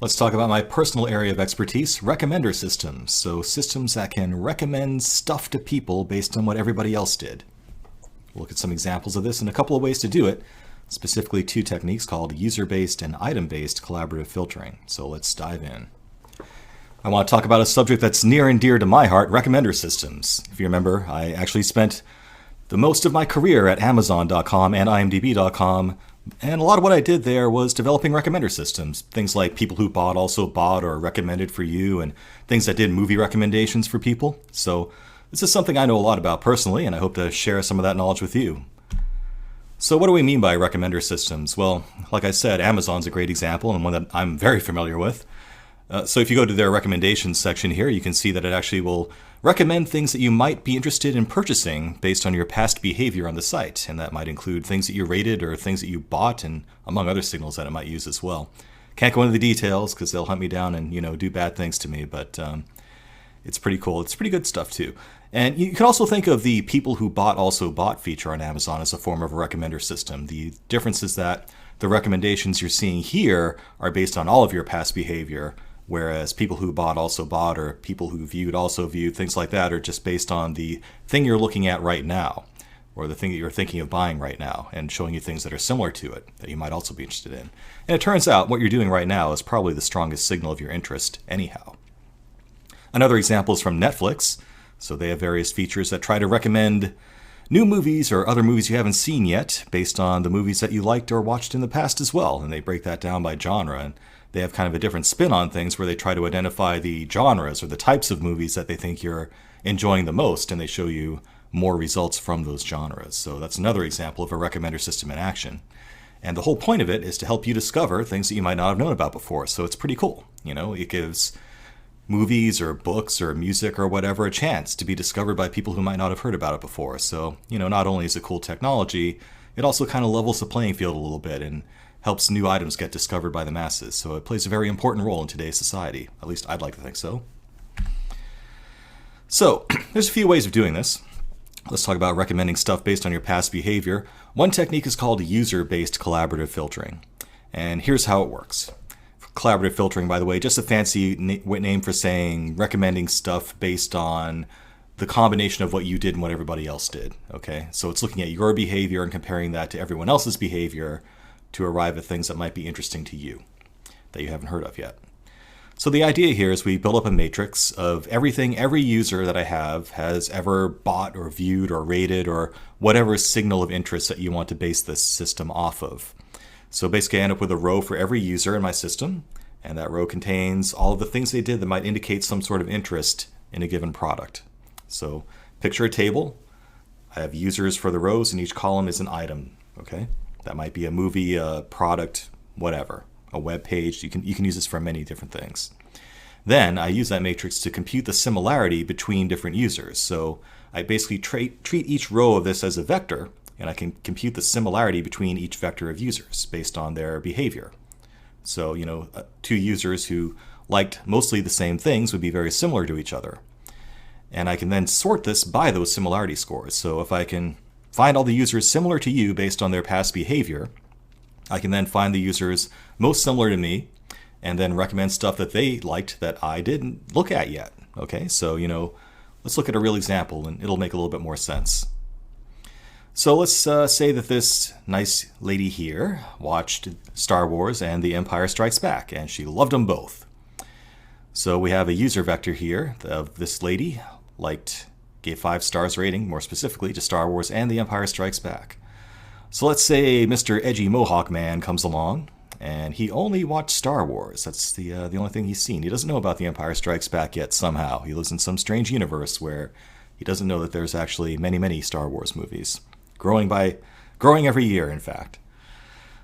Let's talk about my personal area of expertise, recommender systems. So systems that can recommend stuff to people based on what everybody else did. We'll look at some examples of this and a couple of ways to do it, specifically two techniques called user-based and item-based collaborative filtering. So let's dive in. I want to talk about a subject that's near and dear to my heart, recommender systems. If you remember, I actually spent the most of my career at Amazon.com and IMDb.com, and a lot of what I did there was developing recommender systems. Things like people who bought also bought or recommended for you, and things that did movie recommendations for people. So this is something I know a lot about personally, and I hope to share some of that knowledge with you. So what do we mean by recommender systems? Well, like I said, Amazon's a great example and one that I'm very familiar with. So if you go to their recommendations section here, you can see that it actually will recommend things that you might be interested in purchasing based on your past behavior on the site. And that might include things that you rated or things that you bought, and among other signals that it might use as well. Can't go into the details because they'll hunt me down and, do bad things to me, but it's pretty cool. It's pretty good stuff too. And you can also think of the people who bought also bought feature on Amazon as a form of a recommender system. The difference is that the recommendations you're seeing here are based on all of your past behavior, whereas people who bought also bought or people who viewed also viewed, things like that, are just based on the thing you're looking at right now or the thing that you're thinking of buying right now and showing you things that are similar to it that you might also be interested in. And it turns out what you're doing right now is probably the strongest signal of your interest anyhow. Another example is from Netflix. So they have various features that try to recommend new movies or other movies you haven't seen yet based on the movies that you liked or watched in the past as well. And they break that down by genre. And they have kind of a different spin on things where they try to identify the genres or the types of movies that they think you're enjoying the most, and they show you more results from those genres. So that's another example of a recommender system in action. And the whole point of it is to help you discover things that you might not have known about before. So it's pretty cool. It gives movies or books or music or whatever a chance to be discovered by people who might not have heard about it before. So, not only is it cool technology, it also kind of levels the playing field a little bit and helps new items get discovered by the masses. So it plays a very important role in today's society. At least I'd like to think so. So there's a few ways of doing this. Let's talk about recommending stuff based on your past behavior. One technique is called user-based collaborative filtering. And here's how it works. Collaborative filtering, by the way, just a fancy name for saying recommending stuff based on the combination of what you did and what everybody else did. Okay, so it's looking at your behavior and comparing that to everyone else's behavior to arrive at things that might be interesting to you that you haven't heard of yet. So the idea here is we build up a matrix of everything every user that I have has ever bought or viewed or rated or whatever signal of interest that you want to base this system off of. So basically I end up with a row for every user in my system, and that row contains all of the things they did that might indicate some sort of interest in a given product. So picture a table. I have users for the rows, and each column is an item. Okay, that might be a movie, a product, whatever, a web page. You can use this for many different things. Then I use that matrix to compute the similarity between different users. So I basically treat each row of this as a vector, and I can compute the similarity between each vector of users based on their behavior. So, two users who liked mostly the same things would be very similar to each other. And I can then sort this by those similarity scores. So if I can find all the users similar to you based on their past behavior, I can then find the users most similar to me and then recommend stuff that they liked that I didn't look at yet. Okay, so, let's look at a real example and it'll make a little bit more sense. So let's say that this nice lady here watched Star Wars and The Empire Strikes Back, and she loved them both. So we have a user vector here of this lady gave 5 stars rating, more specifically, to Star Wars and The Empire Strikes Back. So let's say Mr. Edgy Mohawk Man comes along, and he only watched Star Wars. That's the only thing he's seen. He doesn't know about The Empire Strikes Back yet somehow. He lives in some strange universe where he doesn't know that there's actually many, many Star Wars movies. Growing every year, in fact.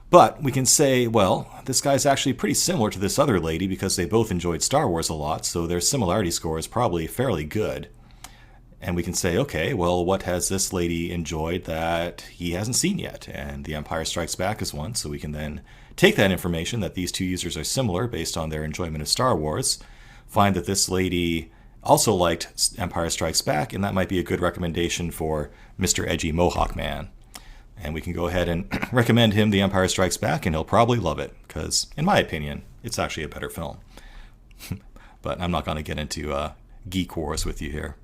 But we can say, well, this guy's actually pretty similar to this other lady because they both enjoyed Star Wars a lot, so their similarity score is probably fairly good. And we can say, okay, well, what has this lady enjoyed that he hasn't seen yet? And The Empire Strikes Back is one, so we can then take that information that these two users are similar based on their enjoyment of Star Wars, find that this lady also liked Empire Strikes Back, and that might be a good recommendation for Mr. Edgy Mohawk Man. And we can go ahead and recommend him The Empire Strikes Back, and he'll probably love it, because, in my opinion, It's actually a better film. But I'm not going to get into geek wars with you here.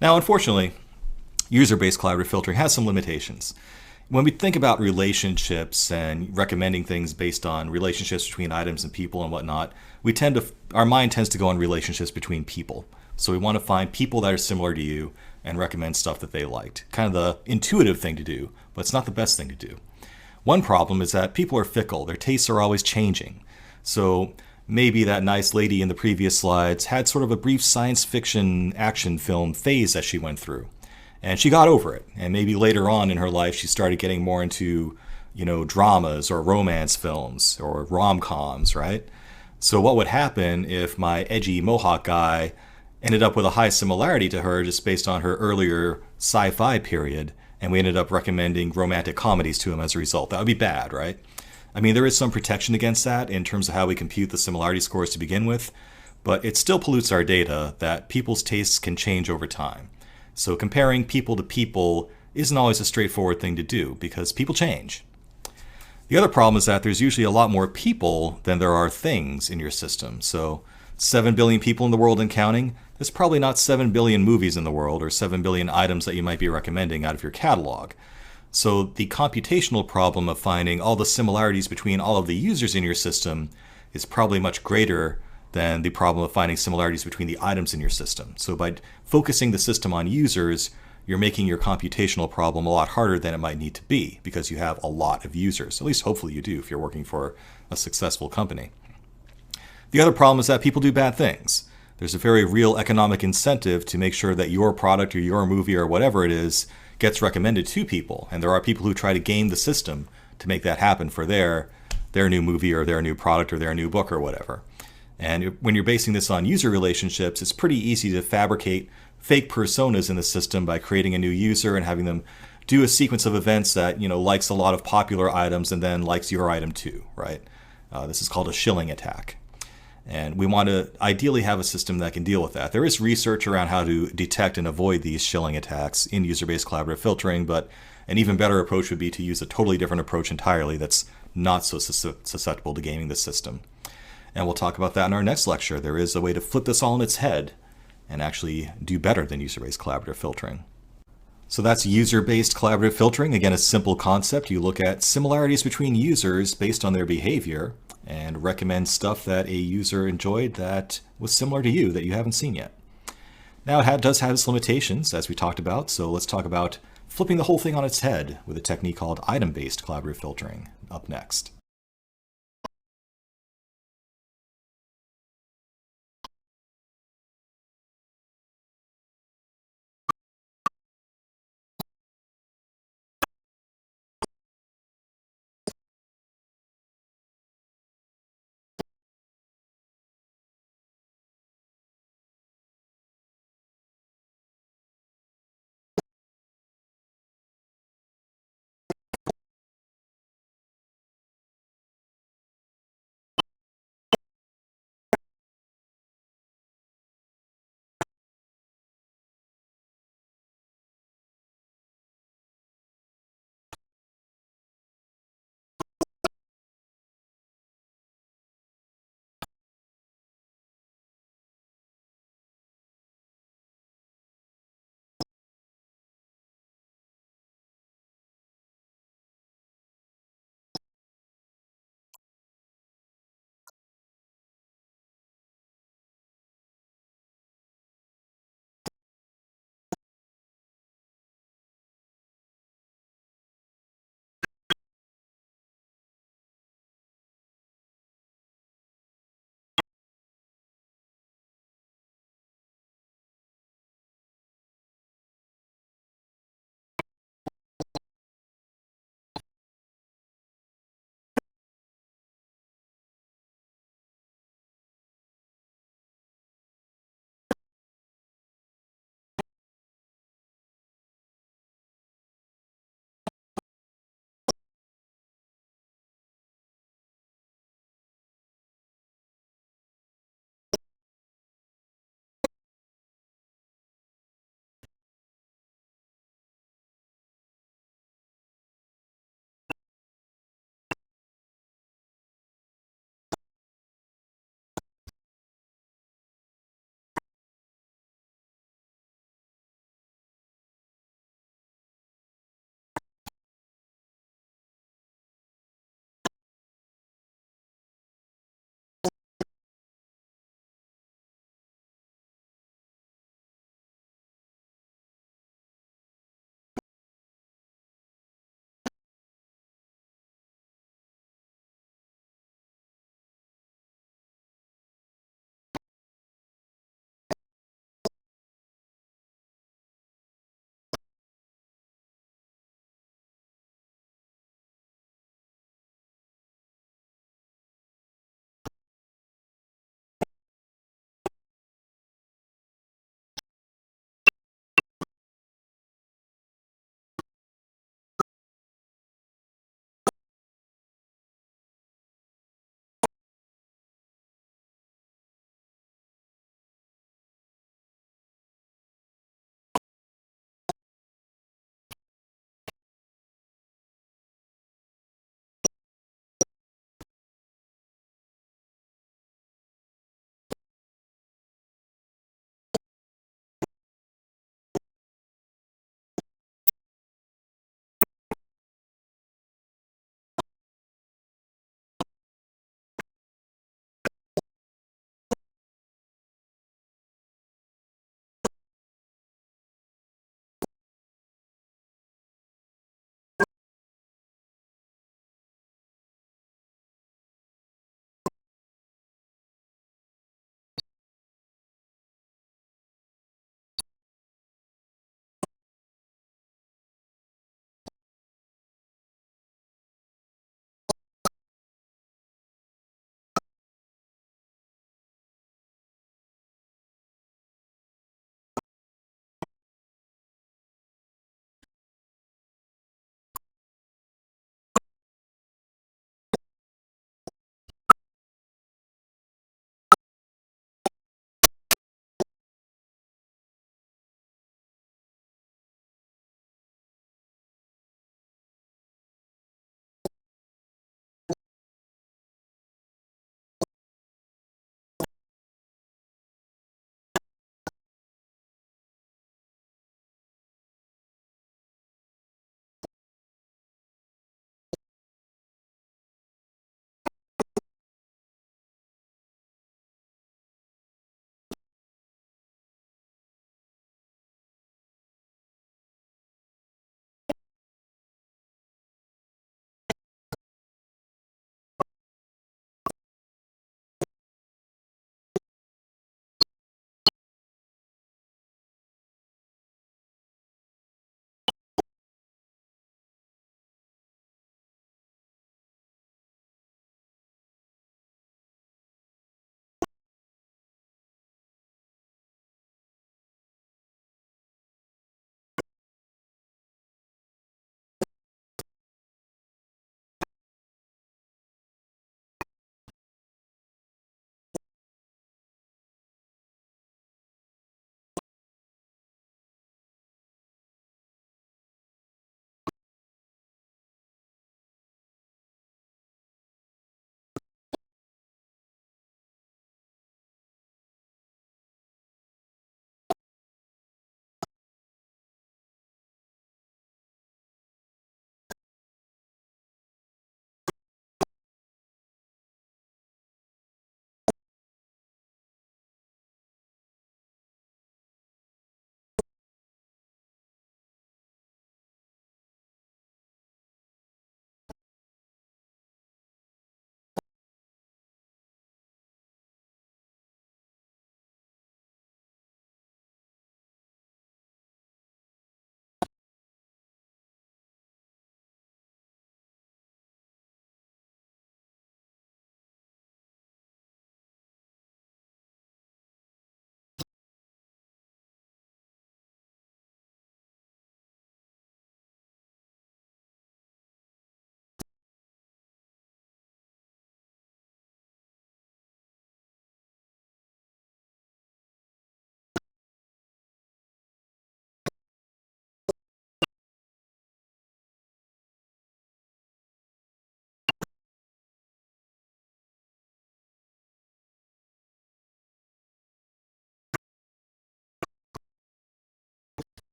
Now, unfortunately, user-based collaborative filtering has some limitations. When we think about relationships and recommending things based on relationships between items and people and whatnot, our mind tends to go on relationships between people. So we want to find people that are similar to you and recommend stuff that they liked. Kind of the intuitive thing to do, but it's not the best thing to do. One problem is that people are fickle. Their tastes are always changing. So maybe that nice lady in the previous slides had sort of a brief science fiction action film phase that she went through. And she got over it. And maybe later on in her life, she started getting more into, dramas or romance films or rom-coms, right? So what would happen if my edgy Mohawk guy ended up with a high similarity to her just based on her earlier sci-fi period, and we ended up recommending romantic comedies to him as a result? That would be bad, right? I mean, there is some protection against that in terms of how we compute the similarity scores to begin with, but it still pollutes our data that people's tastes can change over time. So comparing people to people isn't always a straightforward thing to do because people change. The other problem is that there's usually a lot more people than there are things in your system. So 7 billion people in the world and counting, there's probably not 7 billion movies in the world or 7 billion items that you might be recommending out of your catalog. So the computational problem of finding all the similarities between all of the users in your system is probably much greater than the problem of finding similarities between the items in your system. So by focusing the system on users, you're making your computational problem a lot harder than it might need to be because you have a lot of users. At least hopefully you do if you're working for a successful company. The other problem is that people do bad things. There's a very real economic incentive to make sure that your product or your movie or whatever it is gets recommended to people. And there are people who try to game the system to make that happen for their new movie or their new product or their new book or whatever. And when you're basing this on user relationships, it's pretty easy to fabricate fake personas in the system by creating a new user and having them do a sequence of events that, likes a lot of popular items and then likes your item too, right? This is called a shilling attack. And we want to ideally have a system that can deal with that. There is research around how to detect and avoid these shilling attacks in user-based collaborative filtering, but an even better approach would be to use a totally different approach entirely that's not so susceptible to gaming the system. And we'll talk about that in our next lecture. There is a way to flip this all on its head and actually do better than user-based collaborative filtering. So that's user-based collaborative filtering. Again, a simple concept. You look at similarities between users based on their behavior and recommend stuff that a user enjoyed that was similar to you that you haven't seen yet. Now, it does have its limitations, as we talked about, so let's talk about flipping the whole thing on its head with a technique called item-based collaborative filtering up next.